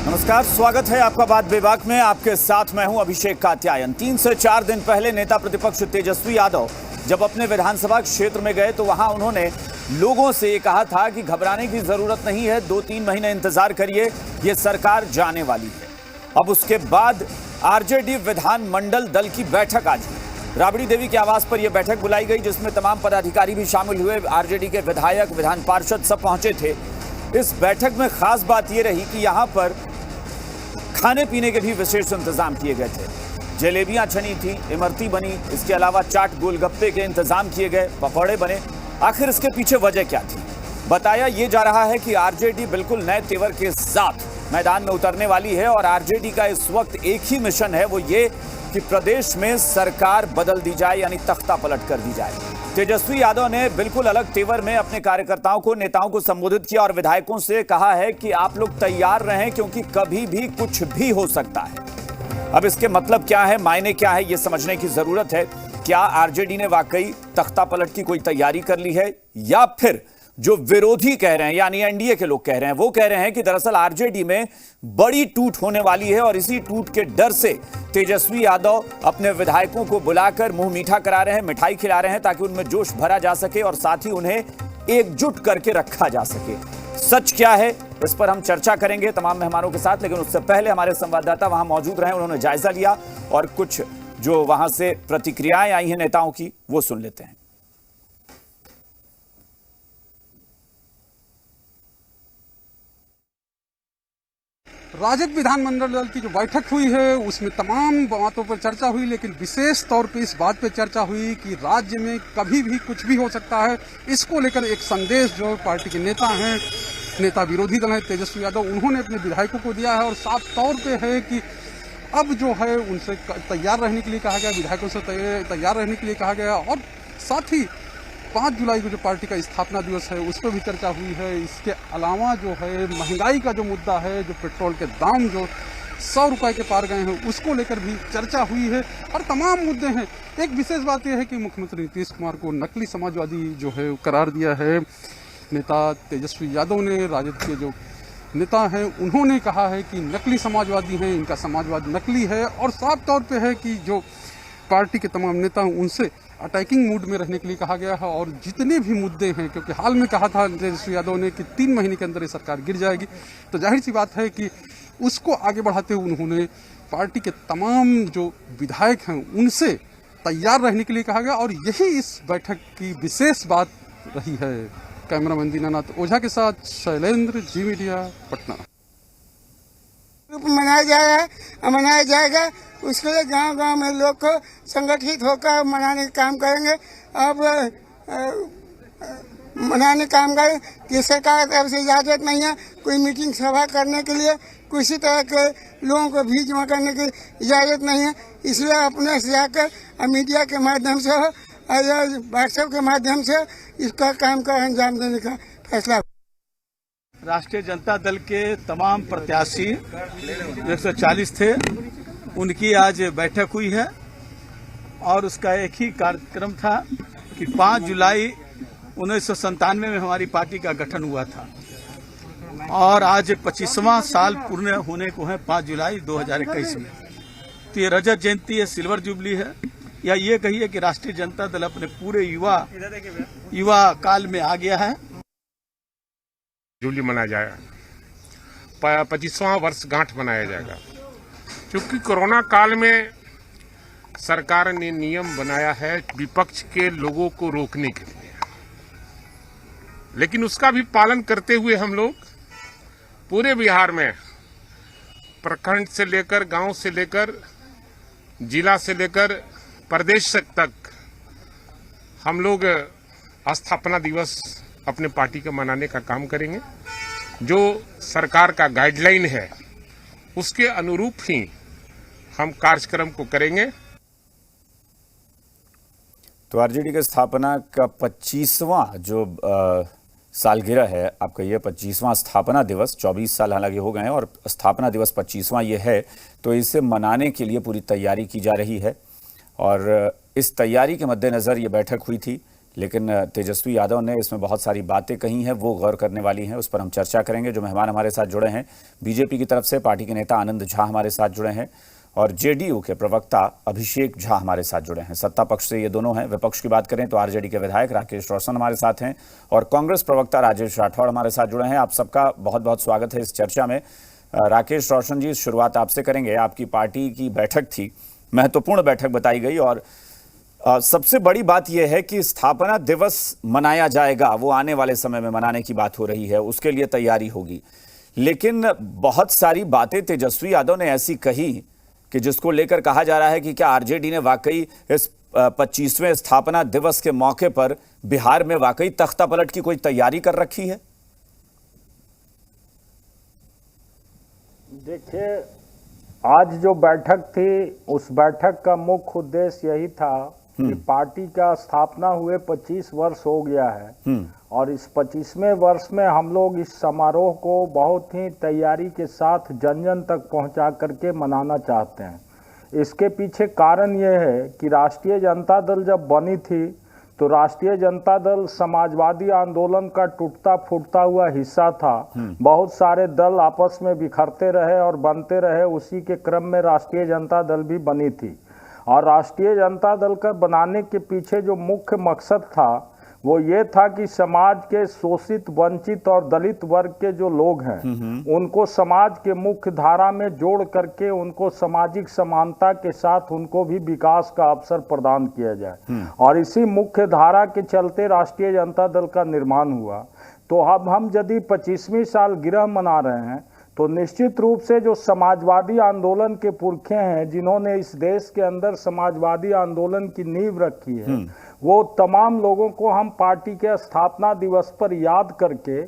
नमस्कार, स्वागत है आपका बात बेबाक में। आपके साथ मैं हूं अभिषेक कात्यायन। 3 से 4 दिन पहले नेता प्रतिपक्ष तेजस्वी यादव जब अपने विधानसभा क्षेत्र में गए तो वहां उन्होंने लोगों से ये कहा था कि घबराने की जरूरत नहीं है, 2-3 महीने इंतजार करिए, ये सरकार जाने वाली है। अब उसके बाद आरजेडी विधानमंडल दल की बैठक आज हुई। राबड़ी देवी के आवास पर यह बैठक बुलाई गई, जिसमें तमाम पदाधिकारी भी शामिल हुए। आरजेडी के विधायक, विधान पार्षद सब पहुंचे थे। इस बैठक में खास बात यह रही कि यहां पर खाने पीने के भी विशेष इंतजाम किए गए थे। जलेबियां छनी थी, इमरती बनी, इसके अलावा चाट गोलगप्पे के इंतजाम किए गए, पकौड़े बने। आखिर इसके पीछे वजह क्या थी? बताया ये जा रहा है कि आरजेडी बिल्कुल नए तेवर के साथ मैदान में उतरने वाली है और आरजेडी का इस वक्त एक ही मिशन है, वो ये कि प्रदेश में सरकार बदल दी जाए, यानी तख्ता पलट कर दी जाए। तेजस्वी यादव ने बिल्कुल अलग तेवर में अपने कार्यकर्ताओं को, नेताओं को संबोधित किया और विधायकों से कहा है कि आप लोग तैयार रहें, क्योंकि कभी भी कुछ भी हो सकता है। अब इसके मतलब क्या है, मायने क्या है, यह समझने की जरूरत है। क्या आरजेडी ने वाकई तख्ता पलट की कोई तैयारी कर ली है, या फिर जो विरोधी कह रहे हैं, यानी एनडीए के लोग कह रहे हैं, वो कह रहे हैं कि दरअसल आरजेडी में बड़ी टूट होने वाली है और इसी टूट के डर से तेजस्वी यादव अपने विधायकों को बुलाकर मुंह मीठा करा रहे हैं, मिठाई खिला रहे हैं, ताकि उनमें जोश भरा जा सके और साथ ही उन्हें एकजुट करके रखा जा सके। सच क्या है, इस पर हम चर्चा करेंगे तमाम मेहमानों के साथ, लेकिन उससे पहले हमारे संवाददाता वहां मौजूद रहे, उन्होंने जायजा लिया और कुछ जो वहां से प्रतिक्रियाएं आई हैं नेताओं की, वो सुन लेते हैं। राजद विधानमंडल दल की जो बैठक हुई है उसमें तमाम बातों पर चर्चा हुई, लेकिन विशेष तौर पे इस बात पे चर्चा हुई कि राज्य में कभी भी कुछ भी हो सकता है। इसको लेकर एक संदेश जो पार्टी के नेता हैं, नेता विरोधी दल है तेजस्वी यादव, उन्होंने अपने विधायकों को दिया है और साफ तौर पे है कि अब जो है उनसे तैयार रहने के लिए कहा गया, विधायकों से तैयार रहने के लिए कहा गया। और साथ ही 5 जुलाई को जो पार्टी का स्थापना दिवस है उस पर भी चर्चा हुई है। इसके अलावा जो है महंगाई का जो मुद्दा है, जो पेट्रोल के दाम जो 100 रुपए के पार गए हैं, उसको लेकर भी चर्चा हुई है और तमाम मुद्दे हैं। एक विशेष बात यह है कि मुख्यमंत्री नीतीश कुमार को नकली समाजवादी जो है करार दिया है। नेता तेजस्वी यादव ने, राजद के जो नेता हैं, उन्होंने कहा है कि नकली समाजवादी हैं, इनका समाजवाद नकली है। और साफ तौर पर है कि जो पार्टी के तमाम नेता हैं उनसे अटैकिंग मूड में रहने के लिए कहा गया है और जितने भी मुद्दे हैं, क्योंकि हाल में कहा था तेजस्वी यादव ने कि 3 महीने के अंदर ये सरकार गिर जाएगी, तो जाहिर सी बात है कि उसको आगे बढ़ाते हुए उन्होंने पार्टी के तमाम जो विधायक हैं उनसे तैयार रहने के लिए कहा गया और यही इस बैठक की विशेष बात रही है। कैमरामैन दीनानाथ ओझा के साथ शैलेंद्र, जी मीडिया, पटना। मनाया जाएगा, उसके लिए गांव-गांव में लोग को संगठित होकर मनाने का काम करेंगे। अब मनाने का काम करें कि सरकार की तरफ से इजाजत नहीं है कोई मीटिंग सभा करने के लिए, किसी तरह के लोगों को भीड़ जमा करने की इजाजत नहीं है। इसलिए अपने से जाकर मीडिया के माध्यम से हो या व्हाट्सएप के माध्यम से इसका काम का अंजाम देने का फैसला। राष्ट्रीय जनता दल के तमाम प्रत्याशी 140 थे, उनकी आज बैठक हुई है और उसका एक ही कार्यक्रम था कि 5 जुलाई 1997 में हमारी पार्टी का गठन हुआ था और आज 25वां साल पूर्ण होने को है 5 जुलाई 2021 में। तो ये रजत जयंती है, सिल्वर जुबली है, या ये कहिए कि राष्ट्रीय जनता दल अपने पूरे युवा काल में आ गया है। जुबली मनाया जाएगा, 25वां वर्ष गांठ मनाया जाएगा। क्योंकि कोरोना काल में सरकार ने नियम बनाया है विपक्ष के लोगों को रोकने के लिए, लेकिन उसका भी पालन करते हुए हम लोग पूरे बिहार में प्रखंड से लेकर, गांव से लेकर, जिला से लेकर प्रदेश तक हम लोग स्थापना दिवस अपने पार्टी का मनाने का काम करेंगे। जो सरकार का गाइडलाइन है उसके अनुरूप ही हम कार्यक्रम को करेंगे। तो आरजेडी के स्थापना का 25वां जो सालगिरह है, आपका ये 25वां स्थापना दिवस, 24 साल हालांकि हो गए हैं और स्थापना दिवस 25वां ये है, तो इसे मनाने के लिए पूरी तैयारी की जा रही है। और इस तैयारी के मद्देनज़र ये बैठक हुई थी लेकिन तेजस्वी यादव ने इसमें बहुत सारी बातें कही हैं, वो गौर करने वाली हैं, उस पर हम चर्चा करेंगे। जो मेहमान हमारे साथ जुड़े हैं, बीजेपी की तरफ से पार्टी के नेता आनंद झा हमारे साथ जुड़े हैं और जेडीयू के प्रवक्ता अभिषेक झा हमारे साथ जुड़े हैं। सत्ता पक्ष से ये दोनों हैं। विपक्ष की बात करें तो आरजेडी के विधायक राकेश रोशन हमारे साथ हैं और कांग्रेस प्रवक्ता राजेश राठौड़ हमारे साथ जुड़े हैं। आप सबका बहुत बहुत स्वागत है इस चर्चा में। राकेश रोशन जी, शुरुआत आपसे करेंगे। आपकी पार्टी की बैठक थी, महत्वपूर्ण बैठक बताई गई और सबसे बड़ी बात यह है कि स्थापना दिवस मनाया जाएगा, वो आने वाले समय में मनाने की बात हो रही है, उसके लिए तैयारी होगी। लेकिन बहुत सारी बातें तेजस्वी यादव ने ऐसी कही कि जिसको लेकर कहा जा रहा है कि क्या आरजेडी ने वाकई इस 25वें स्थापना दिवस के मौके पर बिहार में वाकई तख्ता पलट की कोई तैयारी कर रखी है? देखिए, आज जो बैठक थी उस बैठक का मुख्य उद्देश्य यही था कि पार्टी का स्थापना हुए 25 वर्ष हो गया है और इस 25वें वर्ष में हम लोग इस समारोह को बहुत ही तैयारी के साथ जन जन तक पहुंचा करके मनाना चाहते हैं। इसके पीछे कारण ये है कि राष्ट्रीय जनता दल जब बनी थी तो राष्ट्रीय जनता दल समाजवादी आंदोलन का टूटता फूटता हुआ हिस्सा था। बहुत सारे दल आपस में बिखरते रहे और बनते रहे, उसी के क्रम में राष्ट्रीय जनता दल भी बनी थी। और राष्ट्रीय जनता दल का बनाने के पीछे जो मुख्य मकसद था वो ये था कि समाज के शोषित, वंचित और दलित वर्ग के जो लोग हैं उनको समाज के मुख्य धारा में जोड़ करके उनको सामाजिक समानता के साथ उनको भी विकास का अवसर प्रदान किया जाए। और इसी मुख्य धारा के चलते राष्ट्रीय जनता दल का निर्माण हुआ। तो अब हम यदि 25वीं सालगिरह मना रहे हैं तो निश्चित रूप से जो समाजवादी आंदोलन के पुरखे हैं, जिन्होंने इस देश के अंदर समाजवादी आंदोलन की नींव रखी है, वो तमाम लोगों को हम पार्टी के स्थापना दिवस पर याद करके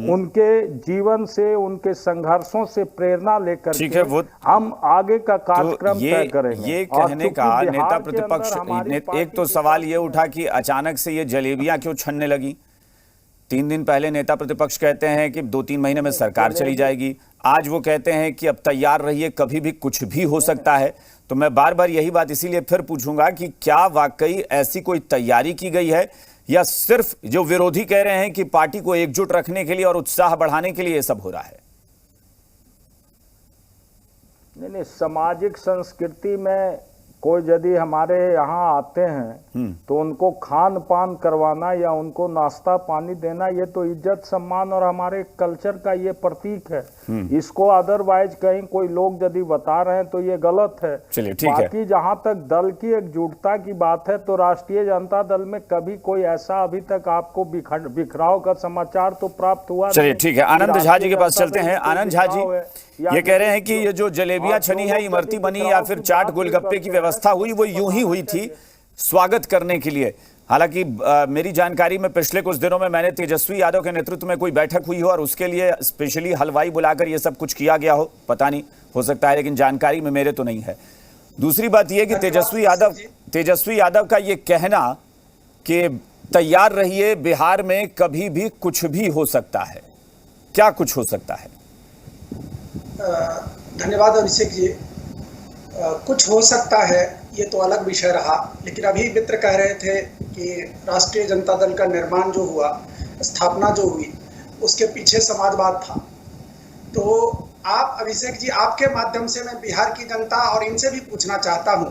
उनके जीवन से, उनके संघर्षों से प्रेरणा लेकर के वो हम आगे का कार्यक्रम तय करेंगे। ये कहने का नेता प्रतिपक्ष एक तो सवाल ये उठा कि अचानक से ये जलेबियां क्यों छनने लगी। 3 दिन पहले नेता प्रतिपक्ष कहते हैं कि 2-3 महीने में सरकार चली जाएगी, आज वो कहते हैं कि अब तैयार रहिए, कभी भी कुछ भी हो सकता है। तो मैं बार बार यही बात इसीलिए फिर पूछूंगा कि क्या वाकई ऐसी कोई तैयारी की गई है या सिर्फ जो विरोधी कह रहे हैं कि पार्टी को एकजुट रखने के लिए और उत्साह बढ़ाने के लिए ये सब हो रहा है? नहीं, सामाजिक संस्कृति में कोई यदि हमारे यहाँ आते हैं तो उनको खान पान करवाना या उनको नाश्ता पानी देना, ये तो इज्जत सम्मान और हमारे कल्चर का ये प्रतीक है। इसको अदरवाइज कहीं कोई लोग यदि बता रहे हैं तो ये गलत है। चलिए ठीक है। बाकी जहाँ तक दल की एकजुटता की बात है तो राष्ट्रीय जनता दल में कभी कोई ऐसा अभी तक आपको बिखराव का समाचार तो प्राप्त हुआ। चलिए ठीक है, आनंद झा जी के पास चलते हैं। आनंद झा जी ये कह रहे हैं कि ये जो जलेबियां छनी है, इमरती बनी या फिर चाट गोलगप्पे की व्यवस्था हुई, वो यूं ही हुई थी स्वागत करने के लिए। हालांकि मेरी जानकारी में पिछले कुछ दिनों में मैंने तेजस्वी यादव के नेतृत्व में कोई बैठक हुई हो और उसके लिए स्पेशली हलवाई बुलाकर ये सब कुछ किया गया हो, पता नहीं, हो सकता है, लेकिन जानकारी में मेरे तो नहीं है। दूसरी बात यह कि तेजस्वी यादव का ये कहना कि तैयार रहिए, बिहार में कभी भी कुछ भी हो सकता है, क्या कुछ हो सकता है? धन्यवाद अभिषेक जी। कुछ हो सकता है ये तो अलग विषय रहा, लेकिन अभी मित्र कह रहे थे कि राष्ट्रीय जनता दल का निर्माण जो हुआ, स्थापना जो हुई, उसके पीछे समाजवाद था। तो आप अभिषेक जी, आपके माध्यम से मैं बिहार की जनता और इनसे भी पूछना चाहता हूं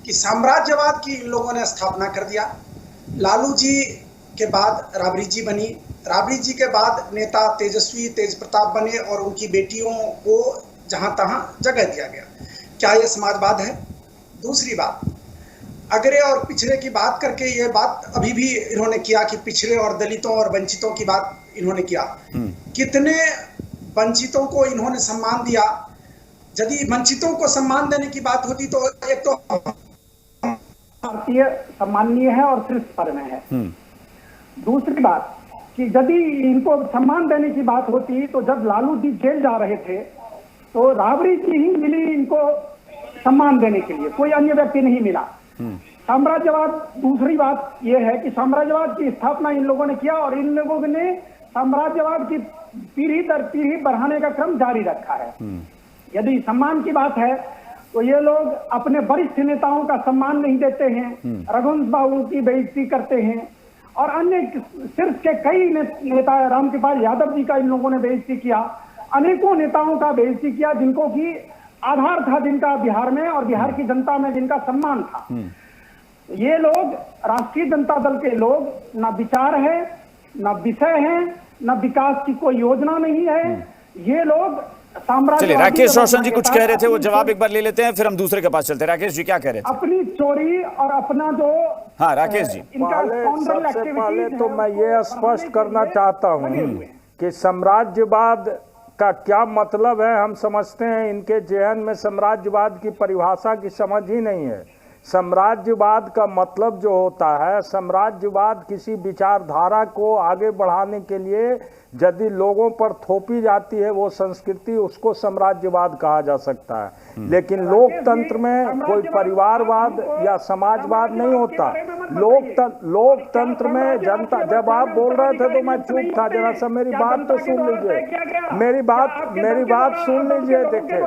कि साम्राज्यवाद की इन लोगों ने स्थापना कर दिया। लालू जी के बाद राबड़ी जी बनी, राबड़ी जी के बाद नेता तेजस्वी तेज प्रताप बने और उनकी बेटियों को जहां तहां जगह दिया गया। क्या यह समाजवाद है? दूसरी बात, अगरे और पिछड़े की बात करके ये बात अभी भी इन्होंने किया कि पिछड़े और दलितों और वंचितों की बात इन्होंने किया। कितने वंचितों को इन्होंने सम्मान दिया? यदि वंचितों को सम्मान देने की बात होती तो एक तो भारतीय सम्माननीय है और सिर्फ पर में है। दूसरी बात कि यदि इनको सम्मान देने की बात होती तो जब लालू जी जेल जा रहे थे तो राबड़ी जी ही मिली इनको सम्मान देने के लिए, कोई अन्य व्यक्ति नहीं मिला। साम्राज्यवाद, दूसरी बात यह है कि साम्राज्यवाद की स्थापना इन लोगों ने किया और इन लोगों ने साम्राज्यवाद की पीढ़ी दर पीढ़ी बढ़ाने का क्रम जारी रखा है। यदि सम्मान की बात है तो ये लोग अपने वरिष्ठ नेताओं का सम्मान नहीं देते हैं, रघुवंश बाबू की बेइज्जती करते हैं और अन्य सिर्फ के कई नेता, रामकृपाल यादव जी का इन लोगों ने बेइज्जती किया, अनेकों नेताओं का बेइज्जती किया जिनको की आधार था, जिनका बिहार में और बिहार की जनता में जिनका सम्मान था। ये लोग, राष्ट्रीय जनता दल के लोग, ना विचार है, ना विषय है, ना विकास की कोई योजना नहीं है। ये लोग चलिए, राकेश रोशन जी कुछ कह रहे थे, वो जवाब एक बार ले लेते हैं, फिर हम दूसरे के पास चलते हैं। राकेश जी क्या कह रहे थे? अपनी चोरी और अपना जो, हाँ राकेश जी, सबसे पहले तो मैं ये स्पष्ट करना चाहता हूँ कि साम्राज्यवाद का क्या मतलब है। हम समझते हैं इनके जेहन में साम्राज्यवाद की परिभाषा की समझ ही नहीं है। साम्राज्यवाद का मतलब जो होता है, साम्राज्यवाद किसी विचारधारा को आगे बढ़ाने के लिए यदि लोगों पर थोपी जाती है वो संस्कृति, उसको साम्राज्यवाद कहा जा सकता है। लेकिन लोकतंत्र में कोई परिवारवाद या समाजवाद नहीं होता। लोकतंत्र में जनता, जब आप बोल रहे थे तो मैं चुप था, जरा सा मेरी बात तो सुन लीजिए, मेरी बात सुन लीजिए। देखिए,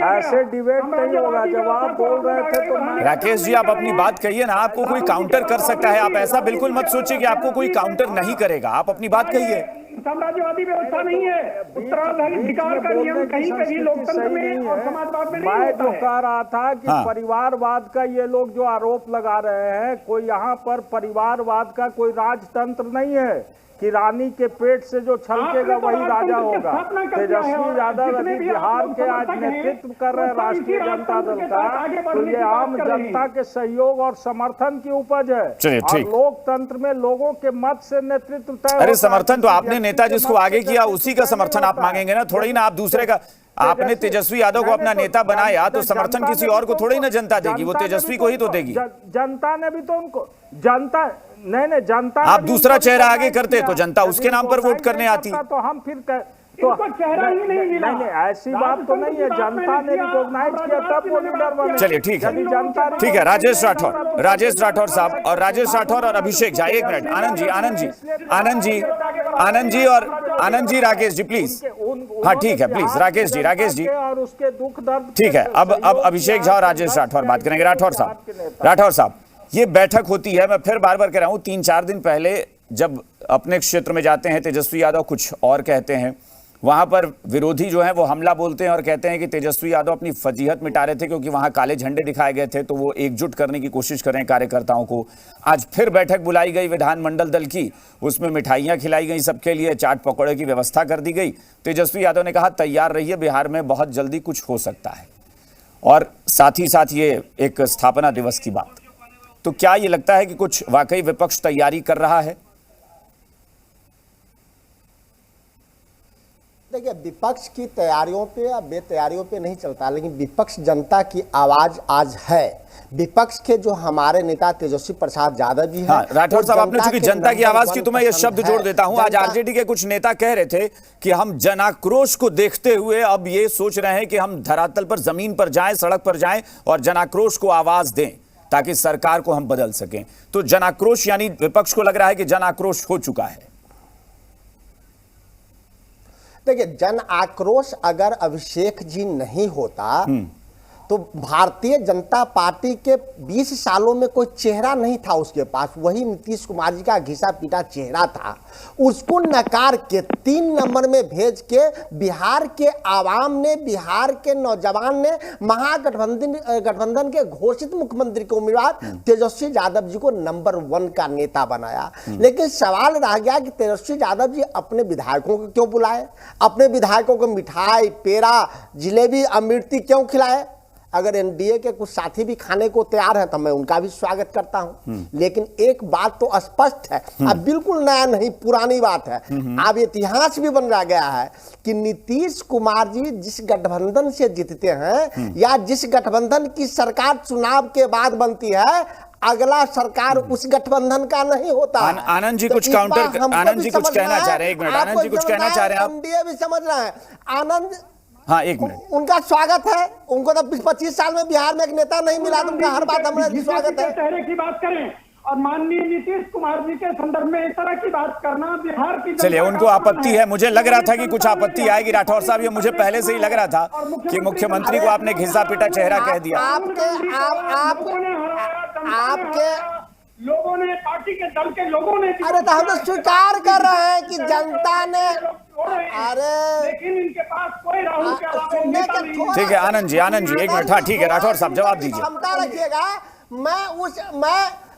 ऐसे डिबेट नहीं होगा। जब आप बोल रहे थे तो राकेश जी आप अपनी बात कहिए ना, आपको कोई काउंटर कर सकता है। आप ऐसा बिल्कुल मत सोचिए कि आपको कोई काउंटर नहीं करेगा, आप अपनी बात कहिए। साम्राज्यवादी व्यवस्था नहीं है, उत्तराधिकार का नियम कहीं पे भी लोकतंत्र में और समाजवाद में नहीं होता है। मैं जो कह रहा था कि परिवारवाद का ये लोग जो आरोप लगा रहे हैं, कोई यहाँ पर परिवारवाद का कोई राजतंत्र नहीं है कि रानी के पेट से जो छलकेगा वही राजा होगा। तेजस्वी यादव अभी बिहार के आज नेतृत्व कर रहे राष्ट्रीय जनता दल का, तो ये आम जनता के सहयोग और समर्थन की उपज है। और लोकतंत्र में लोगों के मत से नेतृत्व तय। अरे समर्थन तो आपने नेता जिसको आगे किया उसी का समर्थन आप मांगेंगे ना, थोड़ा ही ना आप दूसरे का। आपने तेजस्वी यादव को अपना नेता बनाया तो समर्थन किसी और को थोड़ी ना जनता देगी, वो तेजस्वी को ही तो देगी। जनता ने भी तो उनको, जनता नहीं जनता, आप दूसरा चेहरा आगे करते तो जनता उसके नाम पर वोट करने आती। तो हम फिर तो चेहरा ही नहीं मिला। नहीं, ऐसी बात तो नहीं है। जनता ने रिकॉग्नाइज किया तब वो लीडर बने। चलिए ठीक है, ठीक है। राजेश राठौर साहब, और राजेश राठौर और अभिषेक झा, एक मिनट। आनंद जी राकेश जी प्लीज। हाँ ठीक है, प्लीज राकेश जी और उसके दुख दर्द। ठीक है, अब अभिषेक झा और राजेश राठौर बात करेंगे। राठौर साहब, ये बैठक होती है, मैं फिर बार बार कह रहा हूं, 3-4 दिन पहले जब अपने क्षेत्र में जाते हैं तेजस्वी यादव कुछ और कहते हैं, वहां पर विरोधी जो है वो हमला बोलते हैं और कहते हैं कि तेजस्वी यादव अपनी फजीहत मिटा रहे थे क्योंकि वहां काले झंडे दिखाए गए थे, तो वो एकजुट करने की कोशिश कर रहे हैं कार्यकर्ताओं को। आज फिर बैठक बुलाई गई विधानमंडल दल की, उसमें मिठाइयां खिलाई गई सबके लिए, चाट पकौड़े की व्यवस्था कर दी गई। तेजस्वी यादव ने कहा तैयार रहिए, बिहार में बहुत जल्दी कुछ हो सकता है, और साथ ही साथ ये एक स्थापना दिवस की बात। तो क्या ये लगता है कि कुछ वाकई विपक्ष तैयारी कर रहा है? देखिए, विपक्ष की तैयारियों पे या बेतैयारियों पे नहीं चलता, लेकिन विपक्ष जनता की आवाज आज है। विपक्ष के जो हमारे नेता तेजस्वी प्रसाद यादव जी हैं। हाँ, राठौर साहब, आपने चूंकि जनता की आवाज की तो मैं ये शब्द जोड़ देता हूं। आज आरजेडी के कुछ नेता कह रहे थे कि हम जनाक्रोश को देखते हुए अब ये सोच रहे हैं कि हम धरातल पर, जमीन पर जाएं, सड़क पर जाएं और जनाक्रोश को आवाज दें ताकि सरकार को हम बदल सकें। तो जनाक्रोश, यानी विपक्ष को लग रहा है कि जनाक्रोश हो चुका है। देखिए, जन आक्रोश अगर अभिषेक जी नहीं होता तो भारतीय जनता पार्टी के 20 सालों में कोई चेहरा नहीं था उसके पास। वही नीतीश कुमार जी का घिसा पीटा चेहरा था। उसको नकार के 3 नंबर में भेज के बिहार के आवाम ने, बिहार के नौजवान ने गठबंधन के घोषित मुख्यमंत्री के उम्मीदवार तेजस्वी यादव जी को नंबर 1 का नेता बनाया। लेकिन सवाल रह गया कि तेजस्वी यादव जी अपने विधायकों को क्यों बुलाए, अपने विधायकों को मिठाई, पेड़ा, जिलेबी, अमृति क्यों खिलाए? अगर एनडीए के कुछ साथी भी खाने को तैयार हैं तो मैं उनका भी स्वागत करता हूं। लेकिन एक बात तो स्पष्ट है, अब बिल्कुल नया नहीं, पुरानी बात है। अब इतिहास भी बन गया है कि नीतीश कुमार जी जिस गठबंधन से जीतते हैं या जिस गठबंधन की सरकार चुनाव के बाद बनती है, अगला सरकार उस गठबंधन का नहीं होता। आनंद जी कुछ काउंटर, आनंद जी कुछ कहना चाह रहे हैं। एक मिनट, आनंद जी कुछ कहना चाह रहे हैं। एनडीए भी समझ रहे हैं। आनंद, हाँ एक मिनट, उनका स्वागत है। उनको तो 20-25 साल में बिहार में एक नेता नहीं मिला, तो उनका हर बात हमारा स्वागत है। चेहरे की बात करें और माननीय नीतीश कुमार जी के संदर्भ में इस तरह की बात करना बिहार की, चलिए उनको आपत्ति है। मुझे लग रहा था कि कुछ आपत्ति आएगी राठौर साहब, ये मुझे पहले से ही लग रहा था कि मुख्यमंत्री को आपने घिसा पिटा चेहरा कह दिया। लोगों ने, पार्टी के दल के लोगों ने, अरे तो हम तो स्वीकार कर रहे हैं कि जनता ने, अरे लेकिन इनके पास कोई राहुल के अलावा सुनने नेता के नहीं। थोड़ा- ठीक है आनंद जी एक मिनट। हाँ ठीक है राठौर साहब जवाब दीजिए। क्षमता रखिएगा।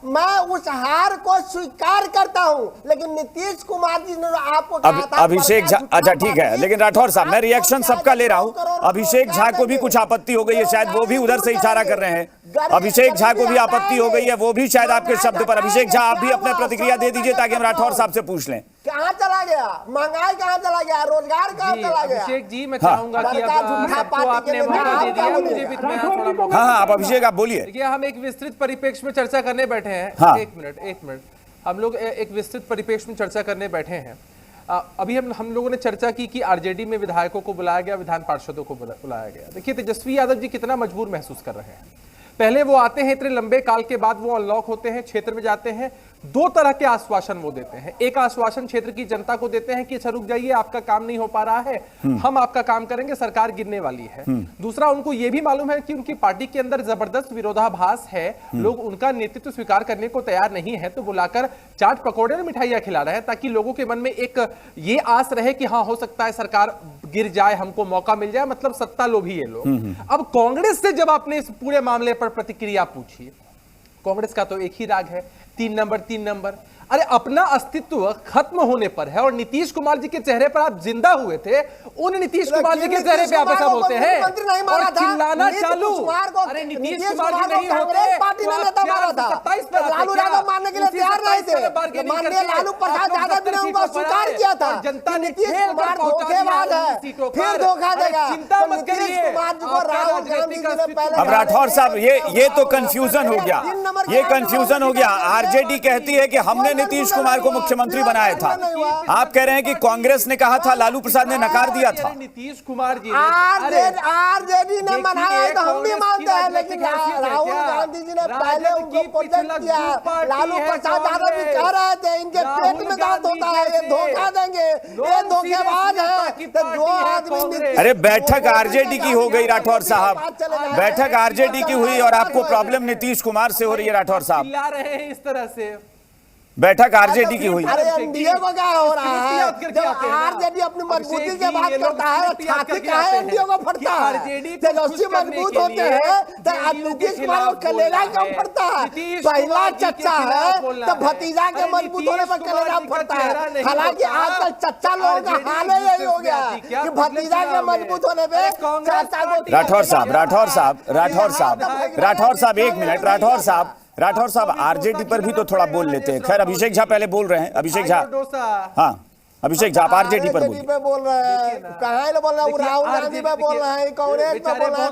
मैं उस हार को स्वीकार करता हूं, लेकिन नीतीश कुमार जी ने आपको कहा था अभिषेक झा, अच्छा ठीक है, लेकिन राठौर साहब मैं रिएक्शन सबका ले रहा हूं। अभिषेक झा को भी कुछ आपत्ति हो गई है, शायद वो भी उधर से इशारा कर रहे हैं। अभिषेक झा को भी आपत्ति हो गई है, वो भी शायद आपके शब्द पर। अभिषेक झा आप भी अपने प्रतिक्रिया दे दीजिए ताकि हम राठौर साहब से पूछ लें। कहाँ चला गया महंगाई, कहाँ चला गया रोजगार, कहाँ चला गया? अभिषेक जी मैं चाहूंगा कि अब सबको आपने मौका दे दिया, मुझे भी तुम्हें यहाँ थोड़ा मौका। हाँ आप अभिषेक आप बोलिए। देखिए हम एक विस्तृत परिप्रेक्ष्य में चर्चा करने बैठे हैं। हाँ। एक मिनट हम लोग एक विस्तृत परिप्रेक्ष्य में चर्चा करने बैठे हैं। अभी हम लोगों ने चर्चा की कि आरजेडी में विधायकों को बुलाया गया, विधान पार्षदों को बुलाया गया। देखिए तेजस्वी यादव जी कितना मजबूर महसूस कर रहे हैं। पहले वो आते हैं, इतने लंबे काल के बाद वो अनलॉक होते हैं, क्षेत्र में जाते हैं, दो तरह के आश्वासन वो देते हैं। एक आश्वासन क्षेत्र की जनता को देते हैं कि अच्छा रुक जाइए, आपका काम नहीं हो पा रहा है, हम आपका काम करेंगे, सरकार गिरने वाली है। दूसरा, उनको ये भी मालूम है कि उनकी पार्टी के अंदर जबरदस्त विरोधाभास है, लोग उनका नेतृत्व स्वीकार करने को तैयार नहीं है, तो बुलाकर चाट पकौड़े और मिठाइयां खिला रहे हैं ताकि लोगों के मन में एक ये आस रहे कि हाँ हो सकता है सरकार गिर जाए, हमको मौका मिल जाए, मतलब सत्ता लोभी ये लोग। अब कांग्रेस से जब आपने इस पूरे मामले पर प्रतिक्रिया पूछी, कांग्रेस का तो एक ही राग है, 3 नंबर। अरे अपना अस्तित्व खत्म होने पर है, और नीतीश कुमार जी के चेहरे पर आप जिंदा हुए थे, उन नीतीश कुमार जी के चेहरे पे आप ऐसा बोलते हैं और चिल्लाना चालू। अरे नीतीश कुमार जी नहीं होते पार्टी ने नेता मारा था, 27 पर लालू यादव मानने के लिए तैयार नहीं थे, माननीय लालू प्रसाद यादव ने उनको स्वीकार किया था। जनता ने नीतीश कुमार धोखेबाज है, फिर धोखा देगा। चिंता मत करिए, नीतीश कुमार जी को राहुल गांधी जी ने पहले। अब राठौर साहब ये तो कंफ्यूजन हो गया, ये कंफ्यूजन हो गया। आरजेडी कहती है कि हमने नीतीश कुमार को मुख्यमंत्री बनाया था, आप कह रहे हैं कि कांग्रेस ने कहा था, लालू प्रसाद ने नकार दिया था। नीतीश कुमार जी आरजेडी ने बनाया तो हम भी मानते हैं, लेकिन राहुल गांधी जी ने पहले उनको प्रोजेक्ट किया। लालू प्रसाद यादव भी कह रहे थे इनके पेट में दर्द होता है, ये धोखा देंगे, ये धोखेबाज है। तो जो आदमी अरे बैठक आरजेडी की हो गई राठौर साहब, बैठक आरजेडी की हुई और आपको प्रॉब्लम नीतीश कुमार से हो रही है राठौर साहब। चिल्ला रहे हैं इस तरह से, बैठक आरजेडी की हुई। अरे एनडीए को क्या हो रहा है? जब आरजेडी अपनी मजबूती की बात करता है, छाती का है एनडीए को फटता है। तेजस्वी मजबूत होते हैं तो नीतीश कुमार को कलेजा क्यों फटता है? पहला चच्चा है तो भतीजा के मजबूत होने पर कलेजा फटता है। हालांकि आजकल चच्चा लोगों का हाल ही यही हो गया कि भतीजा के मजबूत होने पे चाचा को। राठौर साहब एक मिनट। राठौर साहब आरजेडी पर भी तो थोड़ा बोल लेते हैं। खैर अभिषेक झा पहले बोल रहे हैं। अभिषेक झा, हाँ अभिषेक झा आप आरजेडी पर बोलिए। बोल रहे हैं, कहाँ बोल रहे हैं? राहुल गांधी पे बोल रहे हैं, कांग्रेस पे बोल रहे हैं।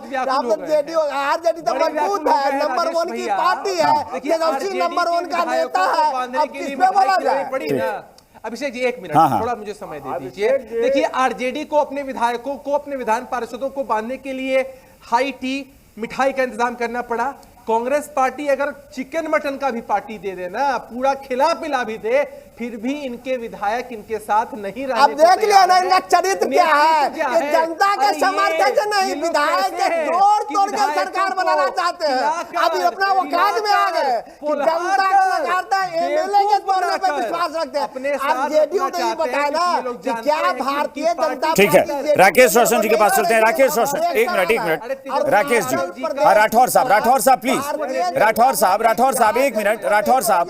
आरजेडी तो मजबूत है, नंबर 1 की पार्टी है, तेजस्वी नंबर 1 का नेता है, अब किस पे बोला जाए? अभिषेक जी एक मिनट, थोड़ा मुझे समय दे दीजिए। देखिए आरजेडी को अपने विधायकों को, अपने विधान पार्षदों को बांधने के लिए हाई टी मिठाई का इंतजाम करना पड़ा। कांग्रेस पार्टी अगर चिकन मटन का भी पार्टी दे देना, पूरा खिला पिला भी दे, फिर भी इनके विधायक इनके साथ नहीं रहने। अब देख लिया ना इनका चरित्र क्या है, कि जनता के समर्थन से नहीं, विधायक के जोड़ तोड़ के सरकार बनाना चाहते हैं। अभी अपना औकात में आ गए, जनता को नकारता है, एमएलए के तोड़ने पे विश्वास रखते हैं। अब जेडीयू तो ये बताए ना कि क्या भारतीय जनता ठीक है। राकेश रोशन जी के पास चलते हैं। राकेश रोशन एक मिनट। राकेश जी, राठौर साहब प्लीज, राठौर साहब एक मिनट। राठौर साहब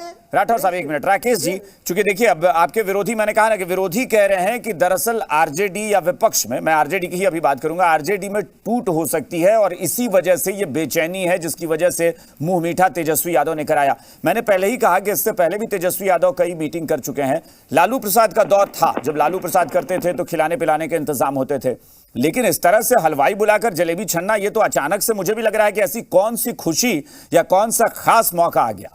एक मिनट। राकेश जी, चूंकि देखिए अब आपके विरोधी, मैंने कहा ना कि विरोधी कह रहे हैं कि दरअसल आरजेडी या विपक्ष में, मैं आरजेडी की ही अभी बात करूंगा, आरजेडी में टूट हो सकती है और इसी वजह से ये बेचैनी है जिसकी वजह से मुंह मीठा तेजस्वी यादव ने कराया। मैंने पहले ही कहा कि इससे पहले भी तेजस्वी यादव कई मीटिंग कर चुके हैं। लालू प्रसाद का दौर था, जब लालू प्रसाद करते थे तो खिलाने पिलाने के इंतजाम होते थे, लेकिन इस तरह से हलवाई बुलाकर जलेबी छन्ना, ये तो अचानक से मुझे भी लग रहा है कि ऐसी कौन सी खुशी या कौन सा खास मौका आ गया।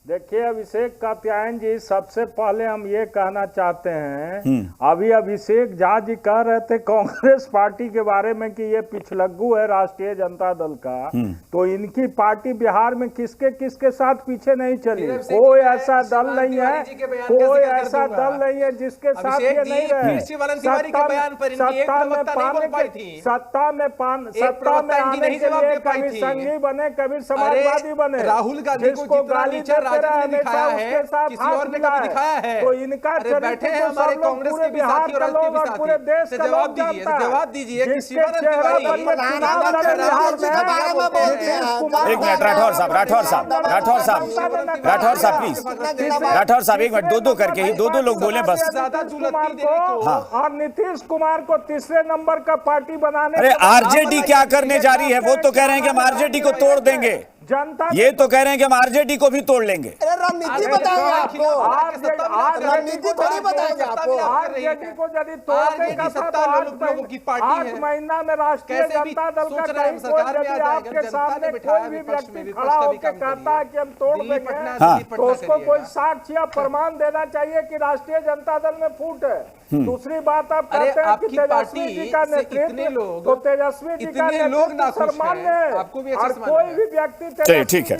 देखिए अभिषेक कात्यायन जी, सबसे पहले हम ये कहना चाहते हैं, अभी अभिषेक झा जी कह रहे थे कांग्रेस पार्टी के बारे में कि ये पिछलग्गू है राष्ट्रीय जनता दल का, तो इनकी पार्टी बिहार में किसके किसके साथ पीछे नहीं चली। कोई ऐसा दल नहीं है, कोई ऐसा दल नहीं है जिसके साथ ये नहीं रहे। सत्ता में आने के लिए कभी संघी बने, कभी समाजवादी बने, राहुल गांधी को जितना नीचा राजनीति में दिखाया है किसी और ने कभी दिखाया है? तो इनका बैठे हैं हमारे कांग्रेस के भी साथी और राजनीति भी पूरे देश साथी। का जवाब दीजिए कि शिवानंद तिवारी एक मिनट राठौर साहब प्लीज, राठौर साहब एक मिनट, दो करके ही दो लोग बोले बस। और नीतीश कुमार को तीसरे नंबर का पार्टी बनाने, अरे आरजेडी क्या करने जा रही है? वो तो कह रहे हैं कि हम आरजेडी को तोड़ देंगे, जनता ये तो कह रहे हैं कि हम आरजेडी को भी तोड़ लेंगे। रणनीति बताएंगे आपको, रणनीति थोड़ी बताएंगे आपको। आरजेडी को यदि तोड़ने का था तो 8 महीना में राष्ट्रीय जनता दल का कहीं कोई यदि आपके सामने कोई भी व्यक्ति खड़ा होकर कहता है कि हम तोड़ देंगे, तो उसको कोई साक्ष्य या प्रमाण देना चाहिए कि राष्ट्रीय जनता दल में फूट है। दूसरी बात आप कहते हैं कि तेजस्वी जी का नेतृत्व, तो तेजस्वी जी का नेतृत्व सर्वमान्य है, और कोई भी व्यक्ति चलिए ठीक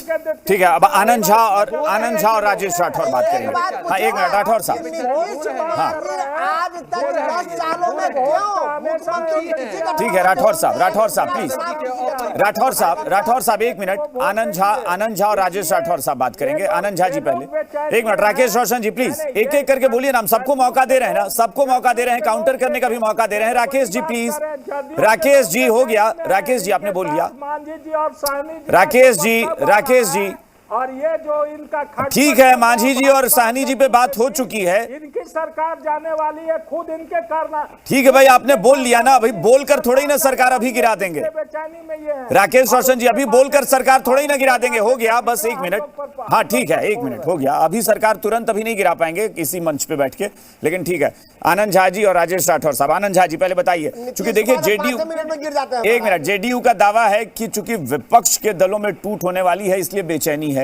है। अब आनंद झा और राजेश राठौर बात करेंगे। हाँ एक मिनट राठौर साहब। आज तक 10 सालों में क्यों? ठीक है राठौर साहब प्लीज, राठौर साहब एक मिनट। आनंद झा और राजेश राठौर साहब बात करेंगे। आनंद झा जी पहले एक मिनट। राकेश रोशन जी प्लीज एक एक करके बोलिए ना, हम सबको मौका दे रहे हैं ना, सबको मौका दे रहे हैं, काउंटर करने का भी मौका दे रहे हैं। राकेश जी प्लीज, राकेश जी हो गया, राकेश जी आपने बोल लिया। राकेश जी और ये जो इनका ठीक है, मांझी जी और साहनी जी पे बात हो चुकी है, इनकी सरकार जाने वाली है, खुद इनके करना। ठीक है भाई, आपने बोल लिया ना भाई, बोलकर थोड़ी ना सरकार अभी गिरा देंगे। बेचैनी में ये है। राकेश रोशन जी अभी बोलकर सरकार थोड़ी ना गिरा देंगे। हो गया बस 1 मिनट। हाँ ठीक है 1 मिनट हो गया। अभी सरकार तुरंत अभी नहीं गिरा पाएंगे किसी मंच पे बैठ के, लेकिन ठीक है। आनंद झा जी और राजेश राठौर साहब। आनंद झा जी पहले बताइए, चूंकि देखिए जेडीयू, 1 मिनट, जेडीयू का दावा है कि चूंकि विपक्ष के दलों में टूट होने वाली है इसलिए बेचैनी है।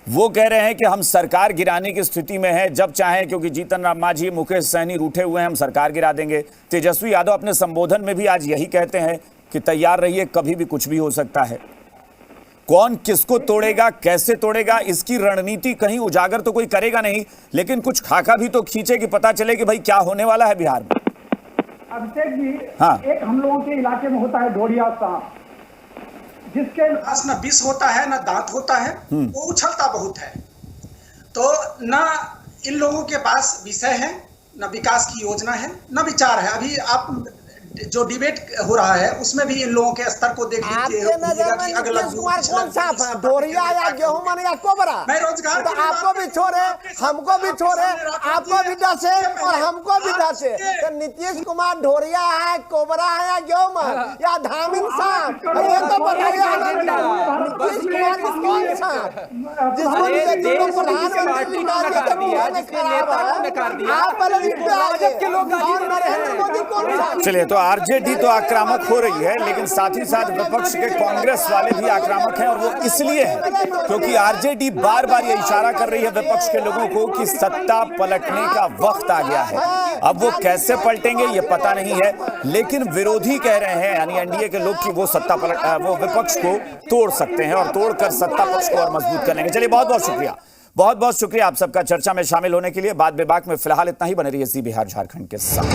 वो कह रहे हैं कि हम सरकार गिराने की स्थिति में हैं, जब चाहें, क्योंकि जीतन राम मांझी, मुकेश सहनी रूठे हुए हैं, हम सरकार गिरा देंगे। तेजस्वी यादव अपने संबोधन में भी आज यही कहते हैं कि तैयार रहिए, कभी भी कुछ भी हो सकता है। कौन किसको तोड़ेगा, कैसे तोड़ेगा, इसकी रणनीति कहीं उजागर तो कोई करेगा नहीं, लेकिन कुछ खाका भी तो खींचे कि पता चले कि भाई क्या होने वाला है बिहार में। अभिषेक जी, हाँ। एक हम लोगों के इलाके में होता है ढोरिया सांप, जिसके पास न विष होता है न दांत होता है, वो उछलता बहुत है। तो न इन लोगों के पास विषय है, न विकास की योजना है, न विचार है। अभी आप जो डिबेट हो रहा है उसमें भी इन लोगों के स्तर को देख लीजिए। नीतीश कुमार कौन सा डोरिया या गेहूं या कोबरा? मैं रोजगार तो आपको भी छोड़े, हमको भी छोड़े, आपको भी डसे और हमको भी डसे। तो नीतीश कुमार डोरिया है, कोबरा है या गेहूं या धामिन सांप? ये तो बताइए नीतीश कुमार कौन सा, जिसको प्रधानमंत्री चलिए, तो आरजेडी तो आक्रामक हो रही है, लेकिन साथ ही साथ विपक्ष के कांग्रेस वाले भी आक्रामक हैं, और वो इसलिए है क्योंकि आरजेडी बार बार ये इशारा कर रही है विपक्ष के लोगों को कि सत्ता पलटने का वक्त आ गया है। अब वो कैसे पलटेंगे ये पता नहीं है, लेकिन विरोधी कह रहे हैं, यानी एनडीए के लोग, कि वो वो विपक्ष को तोड़ सकते हैं और तोड़कर सत्ता पक्ष को और मजबूत कर लेंगे। चलिए, बहुत बहुत शुक्रिया आप सबका चर्चा में शामिल होने के लिए। बात बेबाक में फिलहाल इतना ही। बने रहिए जी बिहार झारखंड के साथ।